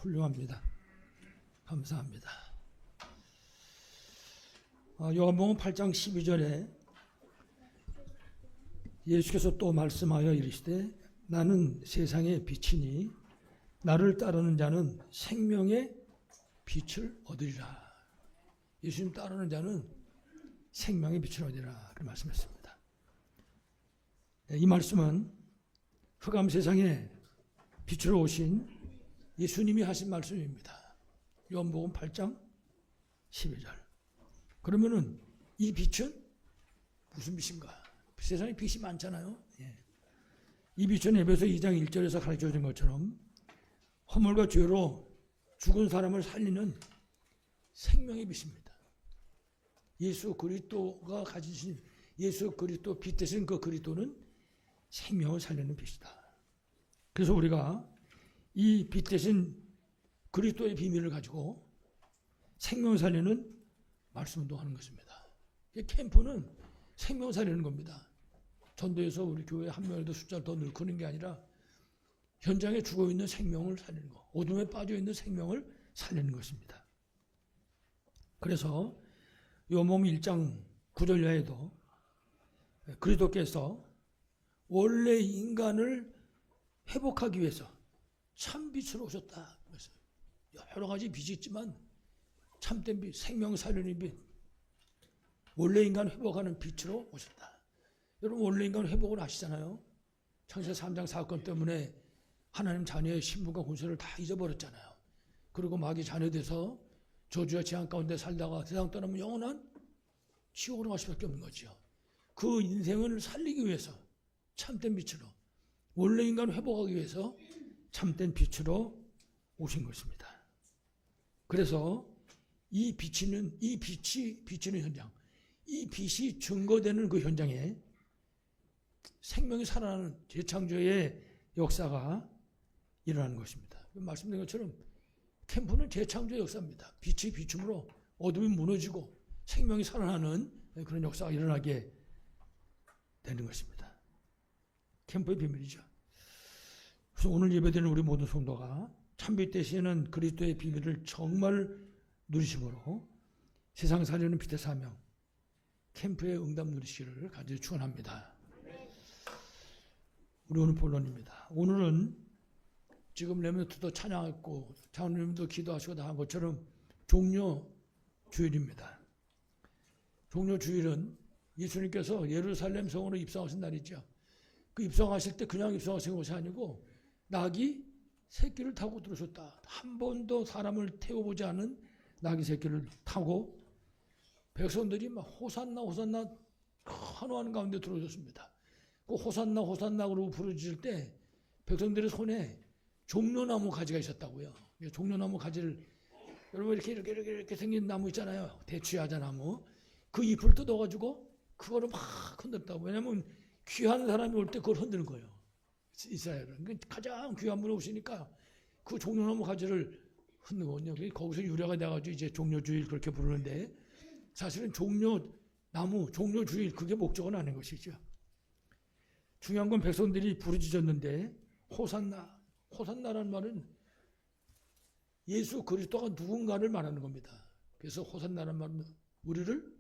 훌륭합니다. 감사합니다. 요한복음 8장 12절에 예수께서 또 말씀하여 이르시되 나는 세상의 빛이니 나를 따르는 자는 생명의 빛을 얻으리라. 예수님 따르는 자는 생명의 빛을 얻으리라. 그렇게 말씀했습니다. 이 말씀은 흑암 세상에 빛으로 오신 예수님이 하신 말씀입니다. 요한복음 8장 12절. 그러면은 이 빛은 무슨 빛인가? 세상에 빛이 많잖아요. 이 빛은 에베소 2장 1절에서 가르쳐진 것처럼 허물과 죄로 죽은 사람을 살리는 생명의 빛입니다. 예수 그리스도가 가지신 예수 그리스도 빛 대신 그 그리스도는 생명을 살리는 빛이다. 그래서 우리가 이 빛 대신 그리스도의 비밀을 가지고 생명을 살리는 말씀 운동하는 것입니다. 캠프는 생명을 살리는 겁니다. 전도에서 우리 교회 한 명이라도 숫자를 더 늘크는 게 아니라 현장에 죽어있는 생명을 살리는 것, 어둠에 빠져있는 생명을 살리는 것입니다. 그래서 요한복음 1장 9절 이하에도 그리스도께서 원래 인간을 회복하기 위해서 참 빛으로 오셨다. 그래서 여러 가지 빛이 있지만 참된 빛, 생명 살리는 빛, 원래 인간 회복하는 빛으로 오셨다. 여러분 원래 인간 회복을 아시잖아요. 창세기 3장 사건 때문에 하나님 자녀의 신분과 권세를 다 잊어버렸잖아요. 그리고 마귀 자녀돼서 저주와 재앙 가운데 살다가 세상 떠나면 영원한 지옥으로 갈 수밖에 없는 거죠. 그 인생을 살리기 위해서 참된 빛으로, 원래 인간 회복하기 위해서 참된 빛으로 오신 것입니다. 그래서 이 빛이 비치는 현장, 이 빛이 증거되는 그 현장에 생명이 살아나는 재창조의 역사가 일어나는 것입니다. 말씀드린 것처럼 캠프는 재창조의 역사입니다. 빛이 비춤으로 어둠이 무너지고 생명이 살아나는 그런 역사가 일어나게 되는 것입니다. 캠프의 비밀이죠. 그래서 오늘 예배드리는 우리 모든 성도가 참빛 되시는 그리스도의 비밀을 정말 누리심으로 세상 살리는 빛의 사명, 캠프의 응답 누리시기를 간절히 축원합니다. 우리 오늘 본론입니다. 오늘은 지금 레몬트도 찬양했고 장로님도 기도하시고 다 한 것처럼 종려 주일입니다. 종려 주일은 예수님께서 예루살렘 성으로 입성하신 날이죠. 그 입성하실 때 그냥 입성하신 것이 아니고 낙이 새끼를 타고 들어오셨다. 한 번도 사람을 태워보지 않은 낙이 새끼를 타고 백성들이 막 호산나 호산나 환호하는 가운데 들어오셨습니다. 그 호산나 호산나 그러고 부르짖을 때 백성들의 손에 종려나무 가지가 있었다고요. 종려나무 가지를 여러분 이렇게 생긴 나무 있잖아요. 대추야자 나무. 그 잎을 뜯어가지고 그거를 막 흔들었다고. 왜냐하면 귀한 사람이 올 때 그걸 흔드는 거예요. 이스라엘은 가장 귀한 분이 오시니까 그 종려나무 가지를 흔든 거거든요. 거기서 유래가 돼가지고 이제 종려주일 그렇게 부르는데 사실은 종려나무, 종려주일 그게 목적은 아닌 것이죠. 중요한 건 백성들이 부르짖었는데 호산나라는 말은 예수 그리스도가 누군가를 말하는 겁니다. 그래서 호산나라는 말은 우리를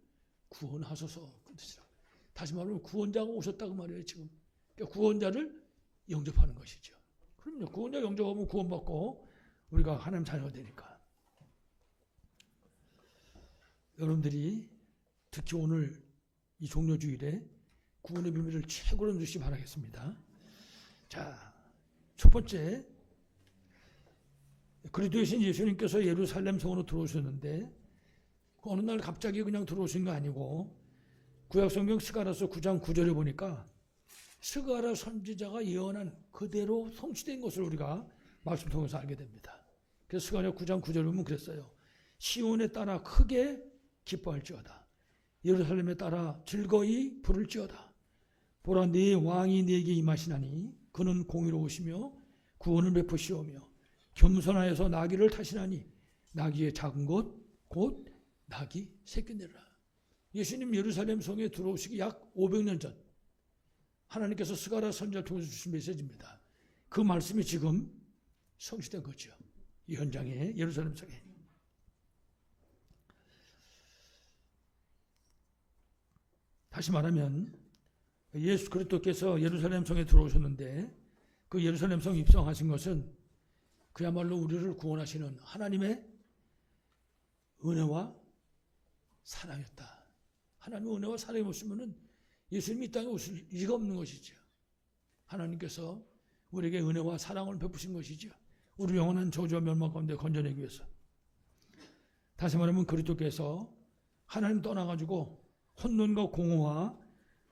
구원하소서 그 뜻이라. 다시 말하면 구원자가 오셨다고 말이에요. 지금 그러니까 구원자를 영접하는 것이죠. 그럼요. 구원자 영접하면 구원받고 우리가 하나님 자녀가 되니까. 여러분들이 특히 오늘 이 종려주일에 구원의 비밀을 최고로 누리시기 바라겠습니다. 자, 첫 번째, 그리스도이신 예수님께서 예루살렘 성으로 들어오셨는데 어느 날 갑자기 그냥 들어오신 거 아니고 구약성경 스가랴서 9장 9절에 보니까 스가랴 선지자가 예언한 그대로 성취된 것을 우리가 말씀 통해서 알게 됩니다. 그래서 스가랴 9장 9절에 보면 그랬어요. 시온에 따라 크게 기뻐할지어다. 예루살렘에 따라 즐거이 부를지어다. 보라 네 왕이 네게 임하시나니 그는 공의로우시며 구원을 베푸시오며 겸손하여서 나귀를 타시나니 나귀의 작은 것 곧 나귀 새끼내라. 예수님 예루살렘 성에 들어오시기 약 500년 전 하나님께서 스가랴 선지자를 통해서 주신 메시지입니다. 그 말씀이 지금 성취된 거죠. 이 현장에, 예루살렘 성에. 다시 말하면 예수 그리스도께서 예루살렘 성에 들어오셨는데 그 예루살렘 성 입성하신 것은 그야말로 우리를 구원하시는 하나님의 은혜와 사랑이었다. 하나님의 은혜와 사랑이 없으면 예수님이 이 땅에 오실 리가 없는 것이죠. 하나님께서 우리에게 은혜와 사랑을 베푸신 것이죠. 우리 영원한 저주와 멸망 가운데 건져내기 위해서. 다시 말하면 그리스도께서 하나님 떠나가지고 혼돈과 공허와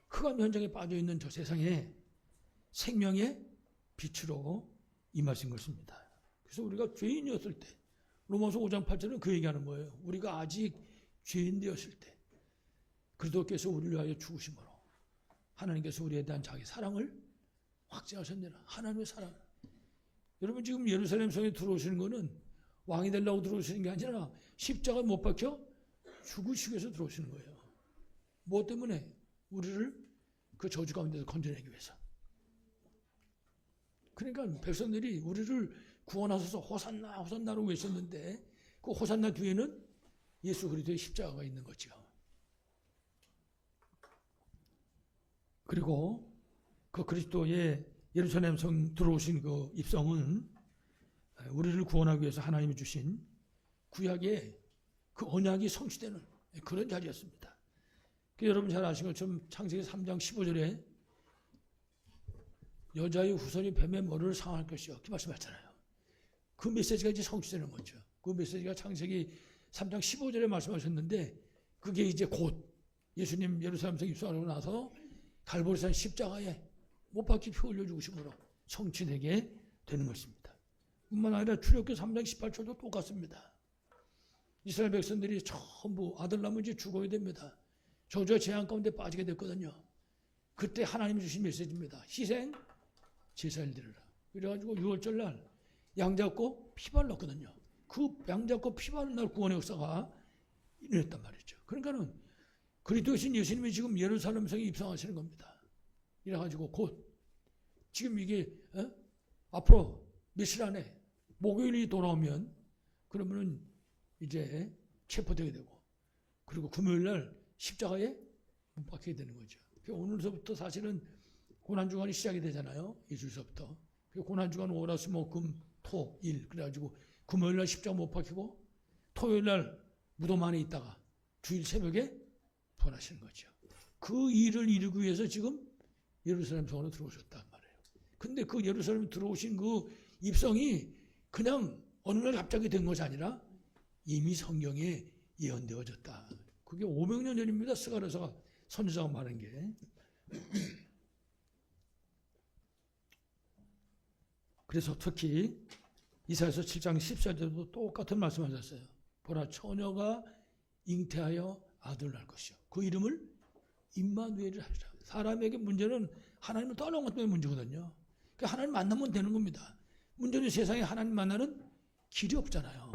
흑암 현장에 빠져있는 저 세상에 생명의 빛으로 임하신 것입니다. 그래서 우리가 죄인이었을 때 로마서 5장 8절은 그 얘기하는 거예요. 우리가 아직 죄인 되었을 때 그리스도께서 우리를 위하여 죽으심으로 하나님께서 우리에 대한 자기 사랑을 확증하셨느라. 하나님의 사랑. 여러분 지금 예루살렘 성에 들어오시는 거는 왕이 되려고 들어오시는 게 아니라 십자가에 못 박혀 죽으시기 위해서 들어오시는 거예요. 무엇 때문에? 우리를 그 저주 가운데서 건져내기 위해서. 그러니까 백성들이 우리를 구원하소서 호산나 호산나로 외쳤는데 그 호산나 뒤에는 예수 그리스도의 십자가가 있는 거죠. 그리고 그 그리스도의 예루살렘 성 들어오신 그 입성은 우리를 구원하기 위해서 하나님이 주신 구약의 그 언약이 성취되는 그런 자리였습니다. 여러분 잘 아시는 것처럼 창세기 3장 15절에 여자의 후손이 뱀의 머리를 상할 것이요. 이렇게 말씀하셨잖아요. 그 메시지가 이제 성취되는 거죠. 그 메시지가 창세기 3장 15절에 말씀하셨는데 그게 이제 곧 예수님 예루살렘성 입성하고 나서 갈보리산 십자가에 못 박혀 피 흘려 죽으심으로 성취되게 되는 것입니다. 뿐만 아니라 출애굽기 3장 18절도 똑같습니다. 이스라엘 백성들이 전부 아들 낳으면 이제 죽어야 됩니다. 저주와 재앙 가운데 빠지게 됐거든요. 그때 하나님이 주신 메시지입니다. 희생 제사를 드리라. 그래가지고 6월절 날 양 잡고 피 발랐거든요. 그 양 잡고 피 바른 날 구원의 역사가 일어났단 말이죠. 그러니까는 그리스도신 예수님이 지금 예루살렘 성에 입성하시는 겁니다. 이래가지고 곧 지금 이게 앞으로 며칠 안에 목요일이 돌아오면 그러면은 이제 체포되게 되고 그리고 금요일 날 십자가에 못 박히게 되는 거죠. 오늘서부터 사실은 고난주간이 시작이 되잖아요. 이주일서부터. 고난주간 월화수목금 토 일 그래가지고 금요일 날 십자가 못 박히고 토요일 날 무덤 안에 있다가 주일 새벽에 부활하시는 거죠. 그 일을 이루기 위해서 지금 예루살렘 성으로 들어오셨단 말이에요. 근데 그 예루살렘 들어오신 그 입성이 그냥 어느 날 갑자기 된 것이 아니라 이미 성경에 예언되어졌다. 그게 500년 전입니다. 스가랴서가 선지자가 말한 게. 그래서 특히 이사야서 7장 14절도 똑같은 말씀하셨어요. 보라 처녀가 잉태하여 아들을 낳을 것이요. 그 이름을 임마누엘이라 하리라. 사람에게 문제는 하나님을 떠나는 것 때문에 문제거든요. 그러니까 하나님 만나면 되는 겁니다. 문제는 세상에 하나님 만나는 길이 없잖아요.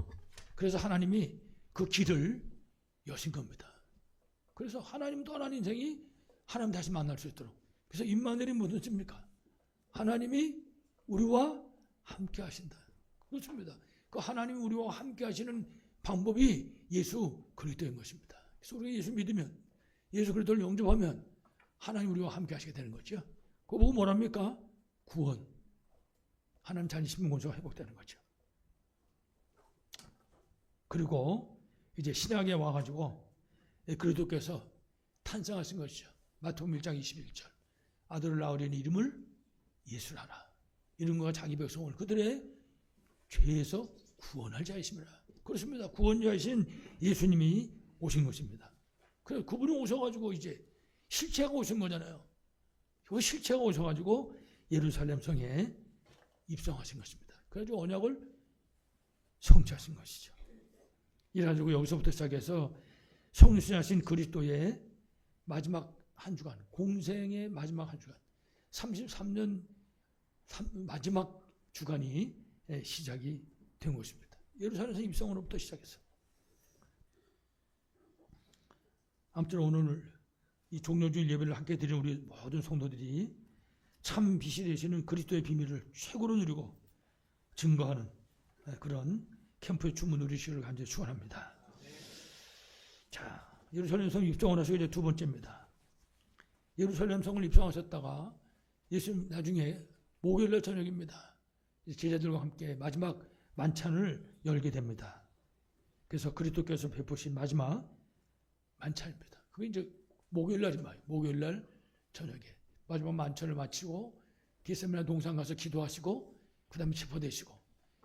그래서 하나님이 그 길을 여신 겁니다. 그래서 하나님 떠난 인생이 하나님 다시 만날 수 있도록. 그래서 임마누엘이 무슨 뜻입니까? 하나님이 우리와 함께 하신다. 그렇습니다. 그 하나님이 우리와 함께 하시는 방법이 예수 그리스도인 것입니다. 그래서 우리가 예수 믿으면 예수 그리스도를 영접하면 하나님 우리와 함께 하시게 되는 거죠. 그거 보고 뭐랍니까? 구원. 하나님 자녀 신분권자가 회복되는 거죠. 그리고 이제 신약에 와가지고 그리스도께서 탄생하신 것이죠. 마태복음 1장 21절. 아들을 낳으려니 이름을 예수라라. 이름과 자기 백성을 그들의 죄에서 구원할 자이심이라. 그렇습니다. 구원자이신 예수님이 오신 것입니다. 그래서 그분이 오셔가지고 이제 실체가 오신 거잖아요. 그 실체가 오셔가지고 예루살렘 성에 입성하신 것입니다. 그래가지고 언약을 성취하신 것이죠. 이래가지고 여기서부터 시작해서 성신하신 그리스도의 마지막 한 주간, 공생의 마지막 한 주간, 33년 마지막 주간이 시작이 된 것입니다. 예루살렘 성 입성으로부터 시작해서. 아무튼 오늘 이 종료주일 예배를 함께 드리는 우리 모든 성도들이 참 빛이 되시는 그리스도의 비밀을 최고로 누리고 증거하는 그런 캠프에 주문 누리시기를 간절히 축원합니다. 자, 예루살렘 성 입성을 하시고 이제 두 번째입니다. 예루살렘 성을 입성하셨다가 예수님 나중에 목요일날 저녁입니다. 제자들과 함께 마지막 만찬을 열게 됩니다. 그래서 그리스도께서 베푸신 마지막 만찬입니다. 그게 이제 목요일날입니다. 목요일날 저녁에 마지막 만찬을 마치고 겟세마네 동산 가서 기도하시고 그 다음에 체포되시고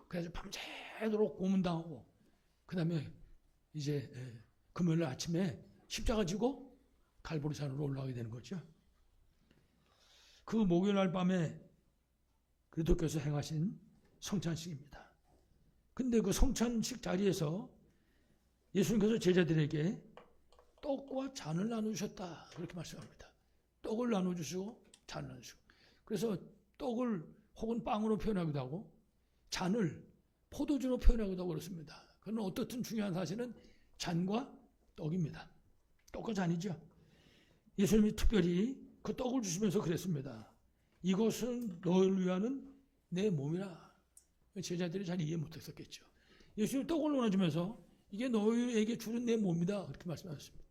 그래서 밤새도록 고문당하고 그 다음에 이제 금요일 아침에 십자가 지고 갈보리산으로 올라가게 되는 거죠. 그 목요일 날 밤에 그리스도께서 행하신 성찬식입니다. 근데 그 성찬식 자리에서 예수님께서 제자들에게 떡과 잔을 나눠주셨다 그렇게 말씀합니다. 떡을 나눠주시고 잔을 나눠주시고 그래서 떡을 혹은 빵으로 표현하기도 하고 잔을 포도주로 표현하기도 하고 그렇습니다. 그건 어떻든 중요한 사실은 잔과 떡입니다. 떡과 잔이죠. 예수님이 특별히 그 떡을 주시면서 그랬습니다. 이것은 너희를 위하는 내 몸이라. 제자들이 잘 이해 못했었겠죠. 예수님이 떡을 나눠주면서 이게 너희에게 주는 내 몸이다 그렇게 말씀하셨습니다.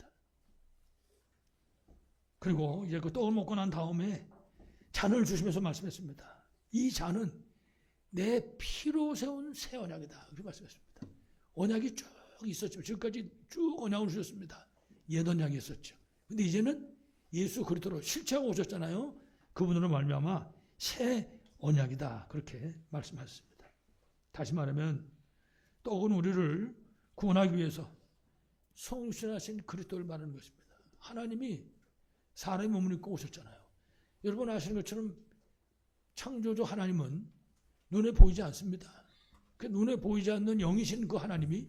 그리고 이제 그 떡을 먹고 난 다음에 잔을 주시면서 말씀했습니다. 이 잔은 내 피로 세운 새 언약이다 그렇게 말씀했습니다. 언약이 쭉 있었죠. 지금까지 쭉 언약을 주셨습니다. 옛 언약이 있었죠. 근데 이제는 예수 그리스도로 실체하고 오셨잖아요. 그분으로 말미암아 새 언약이다 그렇게 말씀하셨습니다. 다시 말하면 떡은 우리를 구원하기 위해서 성육신하신 그리스도를 말하는 것입니다. 하나님이 사람의 몸을 입고 오셨잖아요. 여러분 아시는 것처럼 창조주 하나님은 눈에 보이지 않습니다. 그 눈에 보이지 않는 영이신 그 하나님이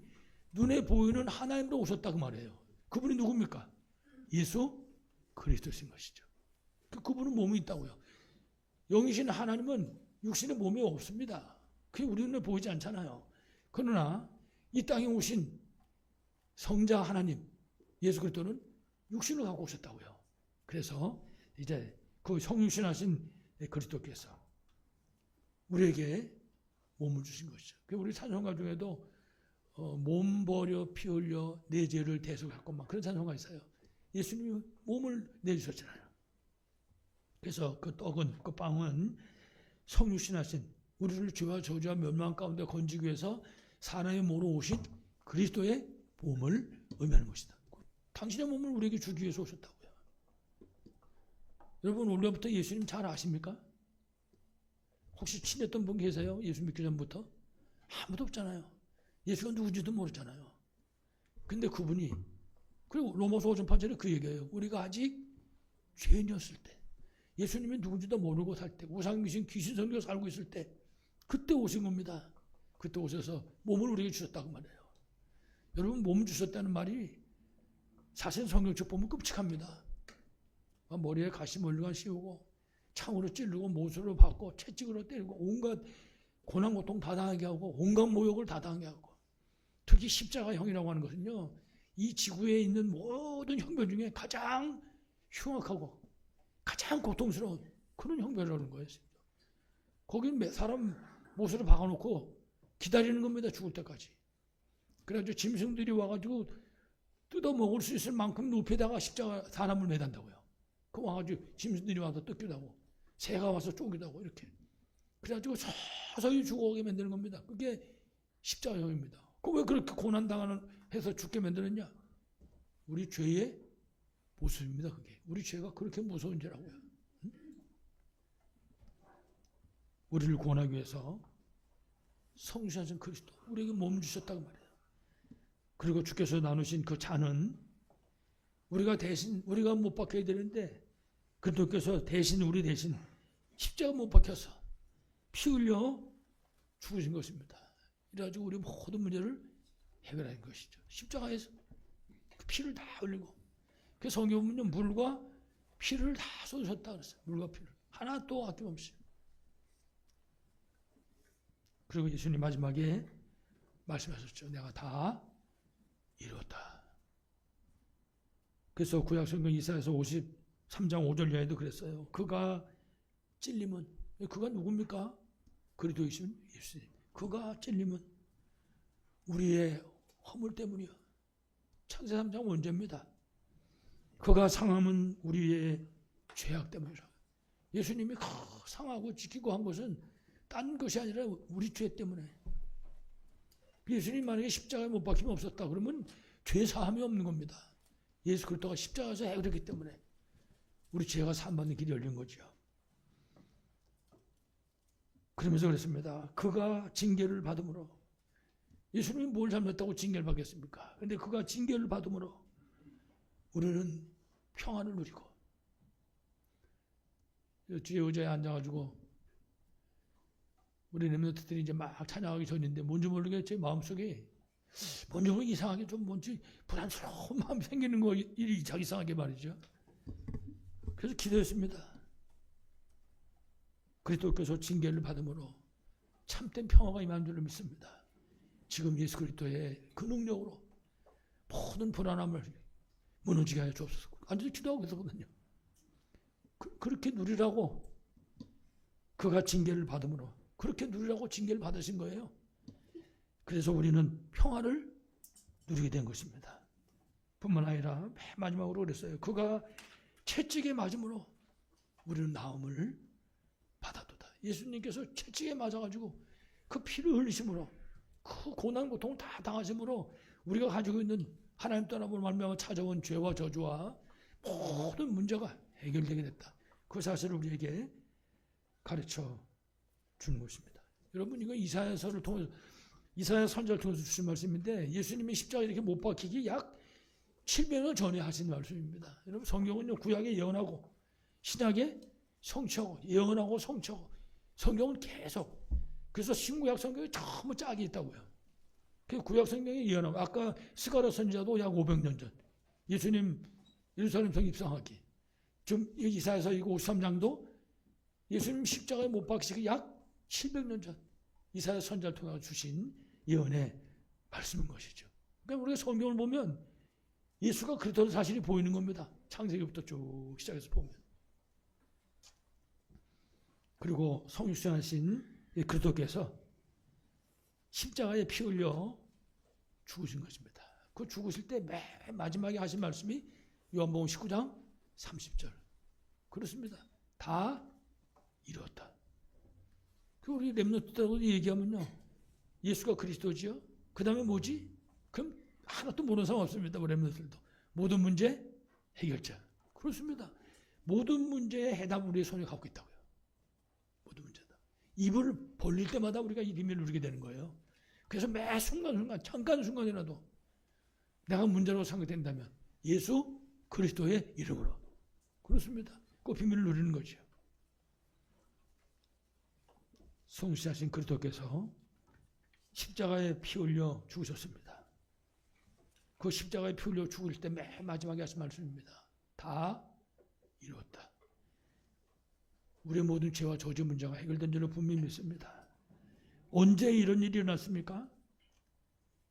눈에 보이는 하나님으로 오셨다 그 말이에요. 그분이 누굽니까? 예수 그리스도신 것이죠. 그분은 몸이 있다고요. 영이신 하나님은 육신의 몸이 없습니다. 그게 우리 눈에 보이지 않잖아요. 그러나 이 땅에 오신 성자 하나님 예수 그리스도는 육신을 갖고 오셨다고요. 그래서 이제 그 성육신하신 그리스도께서 우리에게 몸을 주신 것이죠. 우리 찬송가 중에도 몸 버려 피 흘려 내 죄를 대속했건만 그런 찬송가 있어요. 예수님이 몸을 내주셨잖아요. 그래서 그 떡은 그 빵은 성육신하신 우리를 죄와 저주와 멸망 가운데 건지기 위해서 사람의 몸으로 오신 그리스도의 몸을 의미하는 것이다. 당신의 몸을 우리에게 주기 위해서 오셨다고요. 여러분 원래부터 예수님 잘 아십니까? 혹시 친했던 분 계세요? 예수 믿기 전부터? 아무도 없잖아요. 예수가 누군지도 모르잖아요. 근데 그분이 그리고 로마서 5장 8절에 그 얘기예요. 우리가 아직 죄인이었을 때 예수님이 누군지도 모르고 살 때 우상귀신 귀신 섬기고 살고 있을 때 그때 오신 겁니다. 그때 오셔서 몸을 우리에게 주셨다고 말해요. 여러분 몸 주셨다는 말이 사실 성경책 보면 끔찍합니다. 머리에 가시 멀리가 씌우고 창으로 찌르고 못으로 받고 채찍으로 때리고 온갖 고난 고통 다 당하게 하고 온갖 모욕을 다 당하게 하고 특히 십자가형이라고 하는 것은요. 이 지구에 있는 모든 형벌 중에 가장 흉악하고 가장 고통스러운 그런 형벌이라는 거예요. 거기는 사람 못으로 박아놓고 기다리는 겁니다. 죽을 때까지. 그래가지고 짐승들이 와가지고 뜯어먹을 수 있을 만큼 높이다가 십자가 사람을 매단다고요. 그 와가지고 짐승들이 와서 뜯기도 하고 새가 와서 쪼기도 하고 이렇게. 그래가지고 서서히 죽어가게 만드는 겁니다. 그게 십자가형입니다. 그 왜 그렇게 고난당하는 해서 죽게 만드느냐? 우리 죄의 모습입니다. 그게. 우리 죄가 그렇게 무서운 죄라고요. 응? 우리를 구원하기 위해서 성육신하신 그리스도 우리에게 몸 주셨다고 말이에요. 그리고 주께서 나누신 그 잔은 우리가 못 박혀야 되는데 그리스도께서 우리 대신 십자가 못 박혀서 피 흘려 죽으신 것입니다. 이래가지고 우리 모든 문제를 해결하는 것이죠. 십자가에서 그 피를 다 흘리고 그 성경 보면 물과 피를 다 쏟으셨다 그랬어요. 물과 피를 하나 또 아낌없이. 그리고 예수님 마지막에 말씀하셨죠. 내가 다 이뤘다. 그래서 구약성경 이사야서 53장 5절 이하에도 그랬어요. 그가 찔림은 그가 누굽니까? 그리스도이신 예수님. 그가 찔림은 우리의 허물 때문이요. 창세 3장 원죄입니다. 그가 상함은 우리의 죄악 때문이라. 예수님이 상하고 지키고 한 것은 딴 것이 아니라 우리 죄 때문에. 예수님 만약에 십자가에 못 박히면 없었다 그러면 죄 사함이 없는 겁니다. 예수 그리스도가 십자가에서 해결했기 때문에 우리 죄가 사함받는 길이 열린 거죠. 그러면서 그랬습니다. 그가 징계를 받음으로. 예수님이 뭘 잘못했다고 징계를 받겠습니까? 근데 그가 징계를 받음으로 우리는 평안을 누리고. 뒤에 의자에 앉아가지고 우리 렘넌트들이 이제 막 찬양하기 전인데 뭔지 모르게 제 마음속에 뭔지 모르게 이상하게 좀 뭔지 불안스러운 마음이 생기는 거 일이 이상하게 말이죠. 그래서 기도했습니다. 그리스도께서 징계를 받음으로 참된 평화가 임한 줄을 믿습니다. 지금 예수 그리스도의 그 능력으로 모든 불안함을 무너지게 하여 주옵소서. 앉아서 기도하고 있었거든요. 그렇게 누리라고 그가 징계를 받음으로 그렇게 누리라고 징계를 받으신 거예요. 그래서 우리는 평화를 누리게 된 것입니다. 뿐만 아니라 맨 마지막으로 그랬어요. 그가 채찍에 맞음으로 우리는 나음을 받았도다. 예수님께서 채찍에 맞아가지고 그 피를 흘리심으로 그 고난 고통을 다 당하심으로 우리가 가지고 있는 하나님 떠나볼 말미암아 찾아온 죄와 저주와 모든 문제가 해결되게 됐다. 그 사실을 우리에게 가르쳐 주는 것입니다. 여러분 이거 이사야서를 통해서 이사야 선지자를 통해서 주신 말씀인데 예수님이 십자가에 이렇게 못 박히기 약 700년 전에 하신 말씀입니다. 여러분 성경은요 구약에 예언하고 신약에 성취하고 예언하고 성취하고 성경은 계속 그래서 신구약 성경이 전부 짝이 있다고요. 그 구약 성경이 예언하고 아까 스가랴 선지자도 약 500년 전 예수님 예루살렘 성 입성하기 지금 이사야서 이거 53장도 예수님 십자가에 못 박히기 약 700년 전 이사야 선지자를 통해 주신 예언의 말씀인 것이죠. 그러니까 우리가 성경을 보면 예수가 그리스도의 사실이 보이는 겁니다. 창세기부터 쭉 시작해서 보면. 그리고 성육신하신 그리스도께서 십자가에 피 흘려 죽으신 것입니다. 그 죽으실 때 맨 마지막에 하신 말씀이 요한복음 19장 30절. 그렇습니다. 다 이루었다. 우리 렘넌트들하고 얘기하면요. 예수가 그리스도지요. 그 다음에 뭐지? 그럼 하나도 모르는 사람 없습니다. 우리 렘넌트들도. 모든 문제 해결자. 그렇습니다. 모든 문제의 해답 우리의 손에 갖고 있다고요. 모든 문제다. 입을 벌릴 때마다 우리가 이 비밀을 누리게 되는 거예요. 그래서 매 순간순간 잠깐 순간이라도 내가 문제라고 생각된다면 예수 그리스도의 이름으로. 그렇습니다. 그 비밀을 누리는 거죠. 성취하신 그리스도께서 십자가에 피 흘려 죽으셨습니다. 그 십자가에 피 흘려 죽을 때 맨 마지막에 하신 말씀입니다. 다 이루었다. 우리의 모든 죄와 저주 문제가 해결된 줄을 분명히 믿습니다. 언제 이런 일이 일어났습니까?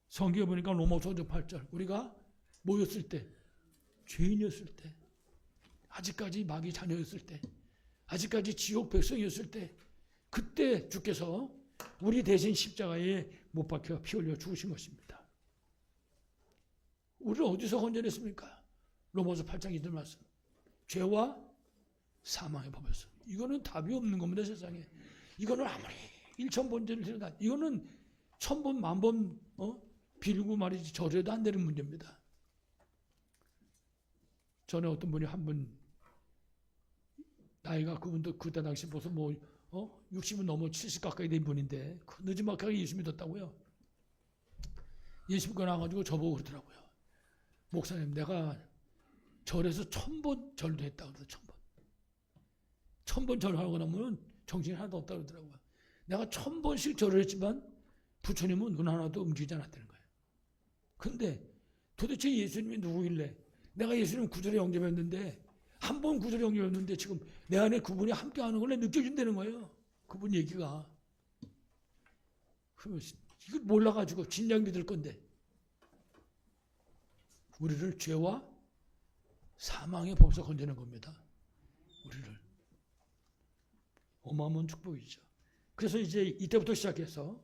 성경에 보니까 로마서 5장 8절 우리가 뭐였을 때? 죄인이었을 때 아직까지 마귀 자녀였을 때 아직까지 지옥 백성이었을 때 그때 주께서 우리 대신 십자가에 못 박혀 피 흘려 죽으신 것입니다. 우리를 어디서 건져냈습니까? 로마서 8장 2절 말씀. 죄와 사망의 법에서. 이거는 답이 없는 겁니다, 세상에. 이거는 아무리 1000번째를 들여다 이거는 1000번, 만번 빌고 말이지 저래도 안 되는 문제입니다. 전에 어떤 분이 한 분 나이가 그분도 그때 당시 벌써 60은 넘어 70 가까이 된 분인데 늦지막하게 예수 믿었다고요. 예수 믿고 나가지고 저보고 그러더라고요. 목사님 내가 절에서 1000번 절도 했다고 그러더라고요. 1000번 절하고 나면 정신이 하나도 없다고 그러더라고요. 내가 1000번씩 절을 했지만 부처님은 눈 하나도 움직이지 않았다는 거예요. 근데 도대체 예수님이 누구길래 내가 예수님 구절에 영접했는데 한 번 구절에 영접했는데 지금 내 안에 그분이 함께하는 걸 느껴진다는 거예요. 그분 얘기가. 이걸 몰라가지고 진작 믿을 건데 우리를 죄와 사망의 법에서 건져낸 겁니다. 우리를. 어마어마한 축복이죠. 그래서 이제 이때부터 시작해서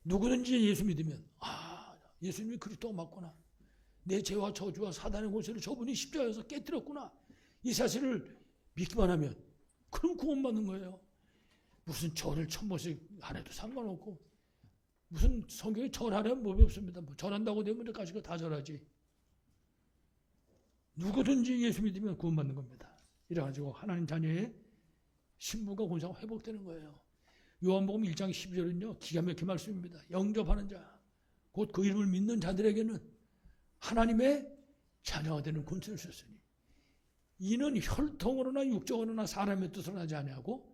누구든지 예수 믿으면 예수님이 그리스도가 맞구나. 내 죄와 저주와 사단의 권세를 저분이 십자가에서 깨뜨렸구나. 이 사실을 믿기만 하면 그럼 구원받는 거예요. 무슨 절을 1000번씩 안 해도 상관없고 무슨 성경에 절하려면 법이 없습니다. 뭐 절한다고 되면 가시고 다 절하지. 누구든지 예수 믿으면 구원받는 겁니다. 이래가지고 하나님 자녀의 신분과 권세가 회복되는 거예요. 요한복음 1장 12절은요. 기가 막힌 말씀입니다. 영접하는 자, 곧 그 이름을 믿는 자들에게는 하나님의 자녀가 되는 권세를 주셨으니 이는 혈통으로나 육적으로나 사람의 뜻으로 나지 아니하고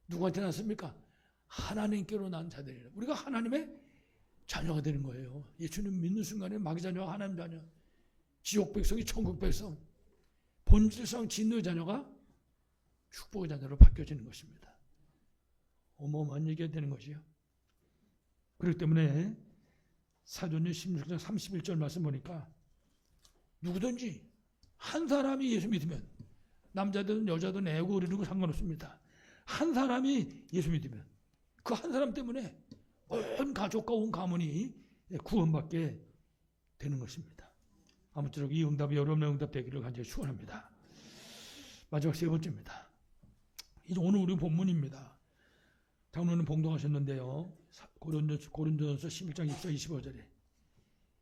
누구한테 났습니까? 하나님께로 난 자들이라. 우리가 하나님의 자녀가 되는 거예요. 예수님 믿는 순간에 마귀 자녀와 하나님 자녀, 지옥 백성이 천국 백성, 본질상 진노의 자녀가 축복의 자녀로 바뀌어지는 것입니다. 어마어마한 얘기가 되는 것이요. 그렇기 때문에 사도행전 16장 31절 말씀 보니까 누구든지 한 사람이 예수 믿으면 남자든 여자든 애고 어리고 상관없습니다. 한 사람이 예수 믿으면 그 한 사람 때문에 온 가족과 온 가문이 구원받게 되는 것입니다. 아무쪼록 이 응답이 여러분의 응답 되기를 간절히 축원합니다. 마지막 세 번째입니다. 이제 오늘 우리 본문입니다. 장로님 봉독하셨는데요. 고린도전서 11장 24, 25절에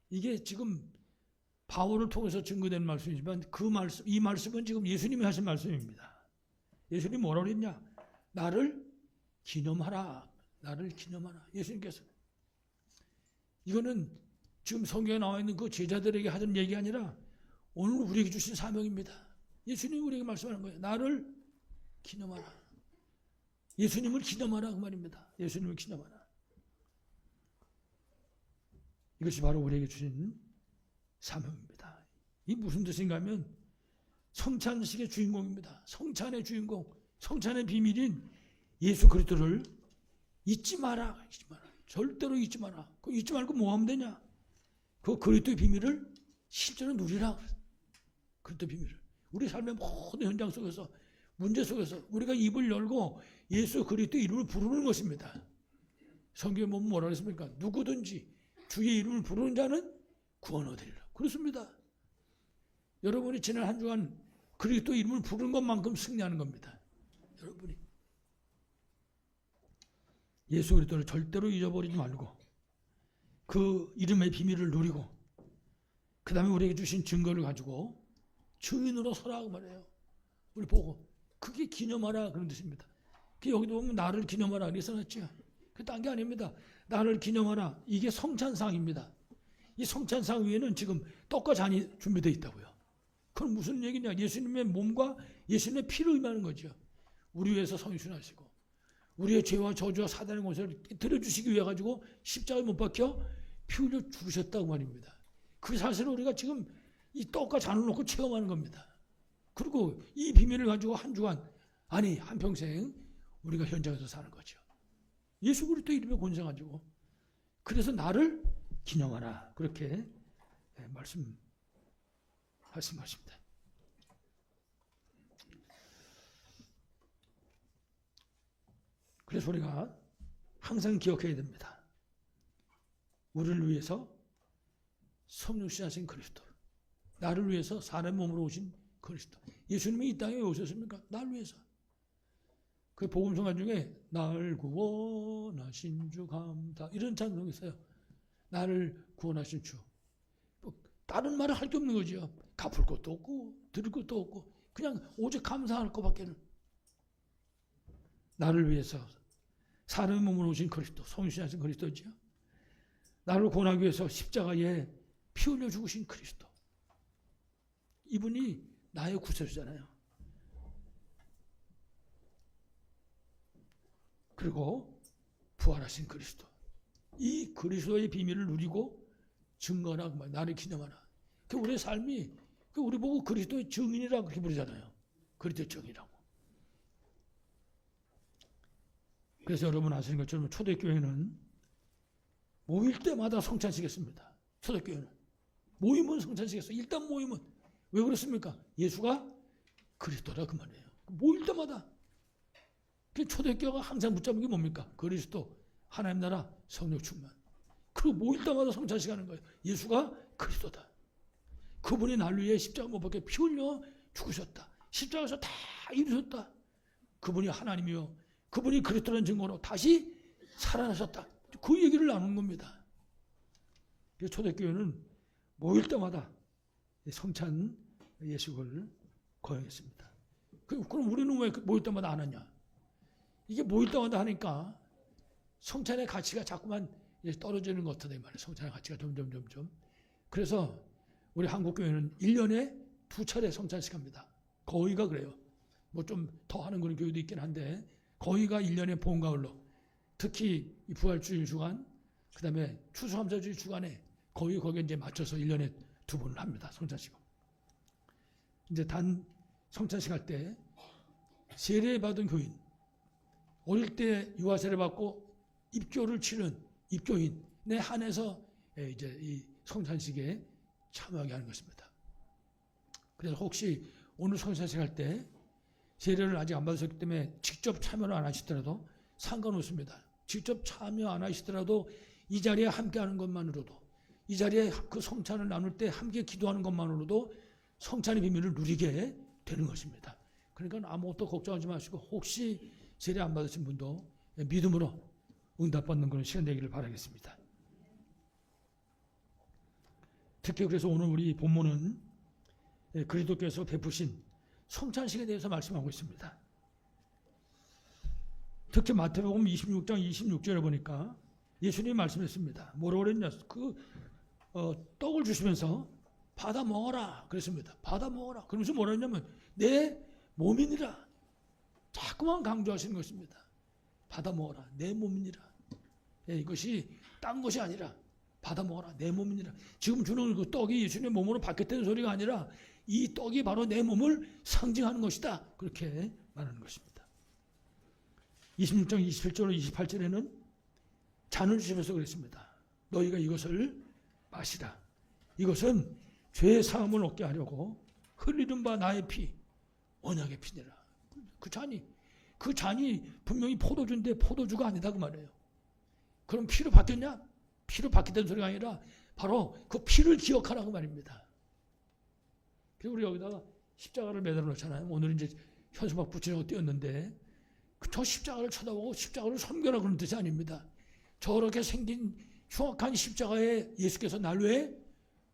이게 지금 바울을 통해서 증거된 말씀이지만 이 말씀은 지금 예수님이 하신 말씀입니다. 예수님이 뭐라고 그랬냐? 나를 기념하라. 나를 기념하라. 예수님께서 이거는 지금 성경에 나와 있는 그 제자들에게 하던 얘기 아니라 오늘 우리에게 주신 사명입니다. 예수님이 우리에게 말씀하는 거예요. 나를 기념하라. 예수님을 기념하라 그 말입니다. 예수님을 기념하라. 이것이 바로 우리에게 주신 사명입니다. 이 무슨 뜻인가 하면 성찬식의 주인공입니다. 성찬의 주인공, 성찬의 비밀인 예수 그리스도를 잊지 마라. 잊지 마라. 절대로 잊지 마라. 그 잊지 말고 뭐 하면 되냐? 그 그리스도의 비밀을 실제로 누리라. 그리스도의 비밀을. 우리 삶의 모든 현장 속에서 문제 속에서 우리가 입을 열고 예수 그리스도의 이름을 부르는 것입니다. 성경에 보면 뭐라 그랬습니까? 누구든지 주의 이름을 부르는 자는 구원 얻으리라. 그렇습니다. 여러분이 지난 한 주간 그리스도 이름을 부르는 것만큼 승리하는 겁니다. 여러분이 예수 그리스도를 절대로 잊어버리지 말고 그 이름의 비밀을 누리고 그 다음에 우리에게 주신 증거를 가지고 증인으로 서라 그 말이에요. 우리 보고 그게 기념하라 그런 뜻입니다. 여기도 보면 나를 기념하라 이렇게 써놨죠. 그 딴 게 아닙니다. 나를 기념하라. 이게 성찬상입니다. 이 성찬상 위에는 지금 떡과 잔이 준비되어 있다고요. 그건 무슨 얘기냐? 예수님의 몸과 예수님의 피를 의미하는 거죠. 우리 위해서 성신하시고 우리의 죄와 저주와 사단의 권세를 들어주시기 위해 가지고 십자가에 못 박혀 피 흘려 죽으셨다고 말입니다. 그 사실을 우리가 지금 이 떡과 잔을 놓고 체험하는 겁니다. 그리고 이 비밀을 가지고 한 주간 아니 한평생 우리가 현장에서 사는 거죠. 예수 그리스도 이름에 권세 가지고 그래서 나를 기념하라 그렇게 말씀하신 것입니다. 그래서 우리가 항상 기억해야 됩니다. 우리를 위해서 성육신 하신 그리스도, 나를 위해서 사람의 몸으로 오신 그리스도. 예수님이 이 땅에 왜 오셨습니까? 나를 위해서. 그 복음성가 중에 날 구원하신 주 감사 이런 찬송이 있어요. 나를 구원하신 주. 다른 말을 할 게 없는 거죠. 갚을 것도 없고 들을 것도 없고 그냥 오직 감사할 것밖에는. 나를 위해서 사람의 몸으로 오신 그리스도, 성육신하신 그리스도죠. 나를 구원하기 위해서 십자가에 피 흘려 죽으신 그리스도. 이분이 나의 구세주잖아요. 그리고 부활하신 그리스도. 이 그리스도의 비밀을 누리고 증거하라, 나를 기념하라. 그 우리의 삶이, 우리 보고 그리스도의 증인이라고 그렇게 부르잖아요. 그리스도의 증인이라고. 그래서 여러분 아시는 것처럼 초대교회는 모일 때마다 성찬식했습니다. 초대교회는. 모임은 성찬식했어요. 일단 모임은. 왜 그렇습니까? 예수가 그리스도라 그 말이에요. 모일 때마다. 그 초대교회가 항상 붙잡은 게 뭡니까? 그리스도, 하나님 나라, 성령 충만. 그리고 모일 때마다 성찬식 하는 거예요. 예수가 그리스도다. 그분이 날 위해 십자가 못 박혀 피 흘려 죽으셨다. 십자가에서 다 이루셨다. 그분이 하나님이요. 그분이 그리스도라는 증거로 다시 살아나셨다. 그 얘기를 나누는 겁니다. 그래서 초대교회는 모일 때마다 성찬 예식을 거행했습니다. 그럼 우리는 왜 모일 때마다 안 하냐? 이게 모일 때마다 하니까 성찬의 가치가 자꾸만 떨어지는 것 같다 이 말이에요. 성찬의 가치가 점점. 그래서 우리 한국교회는 1년에 2차례 성찬식 합니다. 거의가 그래요. 뭐 좀 더 하는 그런 교회도 있긴 한데 거의가 1년에 봄, 가을로 특히 이 부활주일 주간 그 다음에 추수감사주일 주간에 거의 거기에 이제 맞춰서 1년에 2번을 합니다. 성찬식을. 이제 단 성찬식 할 때 세례 받은 교인, 어릴 때 유아 세례 받고 입교를 치른 입교인에 한해서 이제 이 성찬식에 참여하게 하는 것입니다. 그래서 혹시 오늘 성찬식 할 때 세례를 아직 안 받으셨기 때문에 직접 참여를 안 하시더라도 상관없습니다. 직접 참여 안 하시더라도 이 자리에 함께하는 것만으로도, 이 자리에 그 성찬을 나눌 때 함께 기도하는 것만으로도 성찬의 비밀을 누리게 되는 것입니다. 그러니까 아무것도 걱정하지 마시고 혹시 세례 안 받으신 분도 믿음으로 응답받는 그런 시간 되기를 바라겠습니다. 특히 그래서 오늘 우리 본문은 그리스도께서 베푸신 성찬식에 대해서 말씀하고 있습니다. 특히 마태복음 26장 26절에 보니까 예수님이 말씀했습니다. 뭐라고 그랬냐? 떡을 주시면서 받아 먹어라 그랬습니다. 받아 먹어라. 그러면서 뭐라 했냐면 내 몸이니라. 자꾸만 강조하시는 것입니다. 받아 먹어라. 내 몸이니라. 이것이 딴 것이 아니라 받아 먹어라. 내 몸이니라. 지금 주는 그 떡이 예수님의 몸으로 바뀌었다는 소리가 아니라 이 떡이 바로 내 몸을 상징하는 것이다. 그렇게 말하는 것입니다. 26장 27절 28절에는 잔을 주시면서 그랬습니다. 너희가 이것을 마시라. 이것은 죄의 사함을 얻게 하려고 흘리는 바 나의 피, 언약의 피니라. 그 잔이 분명히 포도주인데 포도주가 아니다 그 말이에요. 그럼 피로 바뀌었냐? 피로 바뀌었다는 소리가 아니라 바로 그 피를 기억하라 그 말입니다. 그래서 우리 여기다가 십자가를 매달아 놓잖아요. 오늘 이제 현수막 붙이려고 띄었는데 저 십자가를 쳐다보고 십자가를 섬겨라 그런 뜻이 아닙니다. 저렇게 생긴 흉악한 십자가에 예수께서 날 위해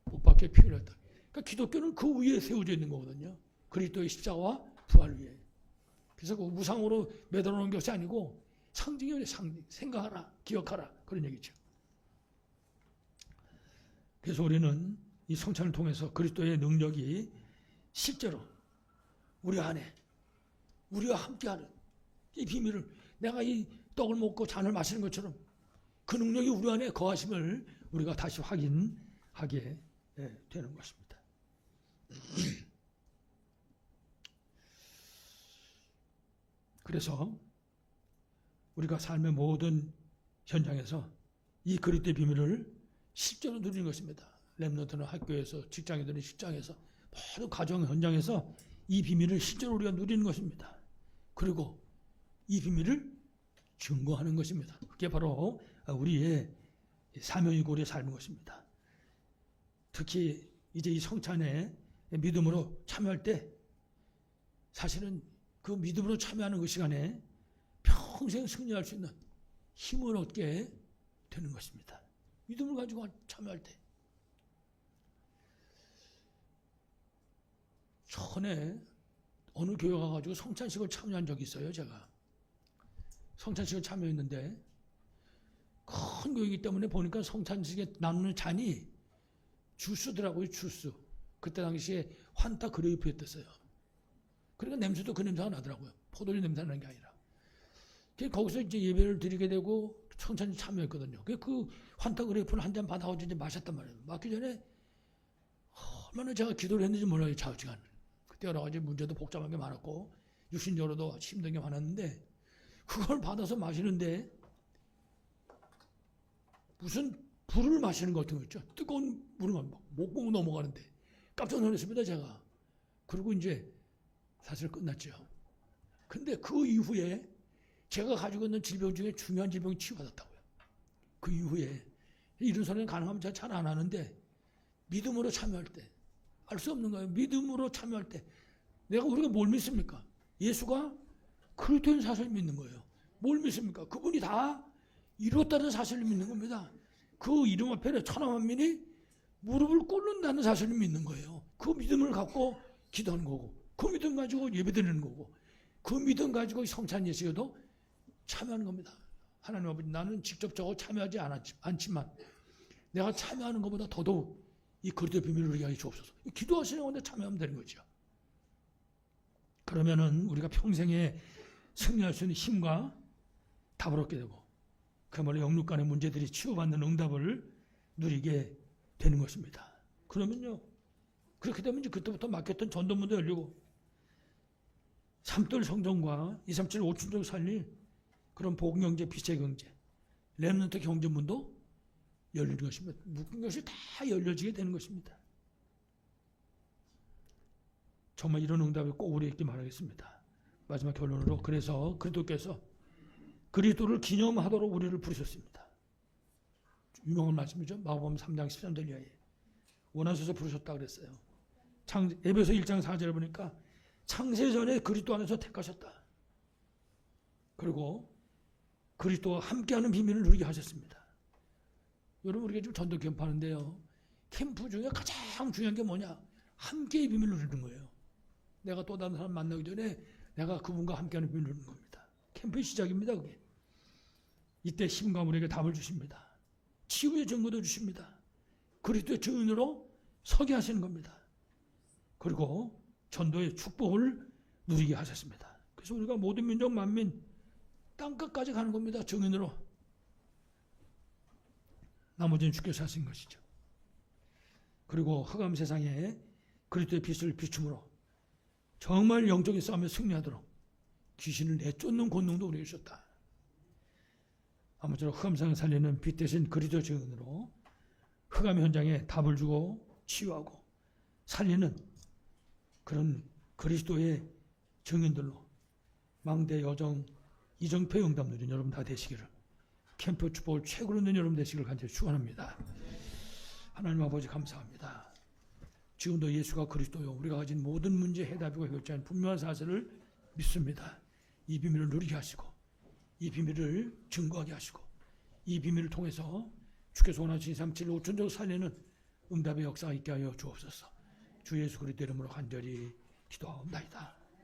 못 박혀 피 흘렸다. 그러니까 기독교는 그 위에 세워져 있는 거거든요. 그리스도의 십자가와 부활 위에. 그래서 그 우상으로 매달아 놓은 것이 아니고 상징이에요. 상징. 생각하라, 기억하라 그런 얘기죠. 그래서 우리는 이 성찬을 통해서 그리스도의 능력이 실제로 우리 안에 우리와 함께하는 이 비밀을 내가 이 떡을 먹고 잔을 마시는 것처럼 그 능력이 우리 안에 거하심을 우리가 다시 확인하게 되는 것입니다. 그래서 우리가 삶의 모든 현장에서 이 그리스도의 비밀을 실제로 누리는 것입니다. 렘넌트는 학교에서, 직장이든 직장에서, 모든 가정 현장에서 이 비밀을 실제로 우리가 누리는 것입니다. 그리고 이 비밀을 증거하는 것입니다. 그게 바로 우리의 사명이고 우리의 삶인 것입니다. 특히 이제 이 성찬에 믿음으로 참여할 때 사실은 그 믿음으로 참여하는 그 시간에 평생 승리할 수 있는 힘을 얻게 되는 것입니다. 믿음을 가지고 참여할 때. 전에 어느 교회 가가지고 성찬식을 참여한 적이 있어요. 제가 성찬식을 참여했는데 큰 교회이기 때문에 보니까 성찬식에 나누는 잔이 주스더라고요. 주스. 그때 당시에 환타 그레이프였댔어요. 그러니까 냄새도 그 냄새가 나더라고요. 포도주 냄새 나는 게 아니라. 거기서 이제 예배를 드리게 되고 성찬식 참여했거든요. 그 환타 그레이프를 한 잔 받아가지고 이제 마셨단 말이에요. 맞기 전에 얼마나 제가 기도를 했는지 몰라요. 좌우지간. 그때 여러 가지 문제도 복잡한 게 많았고 육신적으로도 힘든 게 많았는데 그걸 받아서 마시는데 무슨 불을 마시는 것 같은 거 있죠. 뜨거운 물을 막 목구멍 넘어가는데 깜짝 놀랐습니다. 제가. 그리고 이제 사실 끝났죠. 근데 그 이후에 제가 가지고 있는 질병 중에 중요한 질병이 치유받았다고요. 그 이후에 이런 소리는 가능하면 제가 잘 안 하는데 믿음으로 참여할 때 알 수 없는 거예요. 믿음으로 참여할 때 우리가 뭘 믿습니까? 예수가 그리스도인 사실을 믿는 거예요. 뭘 믿습니까? 그분이 다 이루었다는 사실을 믿는 겁니다. 그 이름 앞에 천하만민이 무릎을 꿇는다는 사실을 믿는 거예요. 그 믿음을 갖고 기도하는 거고, 그 믿음 가지고 예배드리는 거고, 그 믿음 가지고 성찬 예식에도 참여하는 겁니다. 하나님 아버지, 나는 직접적으로 참여하지 않지만 내가 참여하는 것보다 더더욱 이 그리스도의 비밀을 누리게 하여 주옵소서. 기도하시는 건데 참여하면 되는 거죠. 그러면은 우리가 평생에 승리할 수 있는 힘과 답을 얻게 되고, 그야말로 영육 간의 문제들이 치유받는 응답을 누리게 되는 것입니다. 그러면요, 그렇게 되면 이제 그때부터 막혔던 전도문도 열리고, 삼돌 성전과 237 5춘절 살릴 그런 복음경제, 빛의 경제, 렘넌트 경제문도 열리는 것입니다. 묶은 것이 다 열려지게 되는 것입니다. 정말 이런 응답이 꼭 우리에게 있길 바라겠습니다. 마지막 결론으로, 그래서 그리스도께서 그리스도를 기념하도록 우리를 부르셨습니다. 유명한 말씀이죠. 마가복음 3장 13절 이하에 원하셔서 부르셨다 그랬어요. 에베소 1장 4절을 보니까 창세전에 그리스도 안에서 택하셨다. 그리고 그리스도와 함께하는 비밀을 누리게 하셨습니다. 여러분, 우리가 지금 전도 캠프하는데요, 캠프 중에 가장 중요한 게 뭐냐? 함께의 비밀을 누리는 거예요. 내가 또 다른 사람 만나기 전에 내가 그분과 함께하는 비밀을 누리는 겁니다. 캠프의 시작입니다. 그게. 이때 힘과 우리에게 답을 주십니다. 치유의 증거도 주십니다. 그리스도의 증인으로 서게 하시는 겁니다. 그리고 전도의 축복을 누리게 하셨습니다. 그래서 우리가 모든 민족 만민 땅끝까지 가는 겁니다. 증인으로. 나머지는 주께서 하신 것이죠. 그리고 흑암 세상에 그리스도의 빛을 비춤으로 정말 영적인 싸움에 승리하도록 귀신을 내쫓는 권능도 우리에게 주셨다. 아무쪼록 흑암 세상을 살리는 빛 대신 그리스도 증인으로 흑암 현장에 답을 주고 치유하고 살리는 그런 그리스도의 증인들로 망대 여정 이정표의 응답 누린 여러분 다 되시기를, 캠프 축복을 최고로 누린 여러분 되시기를 간절히 축원합니다. 하나님 아버지, 감사합니다. 지금도 예수가 그리스도요, 우리가 가진 모든 문제 해답이고 해결자인 분명한 사실을 믿습니다. 이 비밀을 누리게 하시고, 이 비밀을 증거하게 하시고, 이 비밀을 통해서 주께서 원하신 237 5천적 살리는 응답의 역사가 있게 하여 주옵소서. 주 예수 그리스도 이름으로 간절히 기도하옵나이다.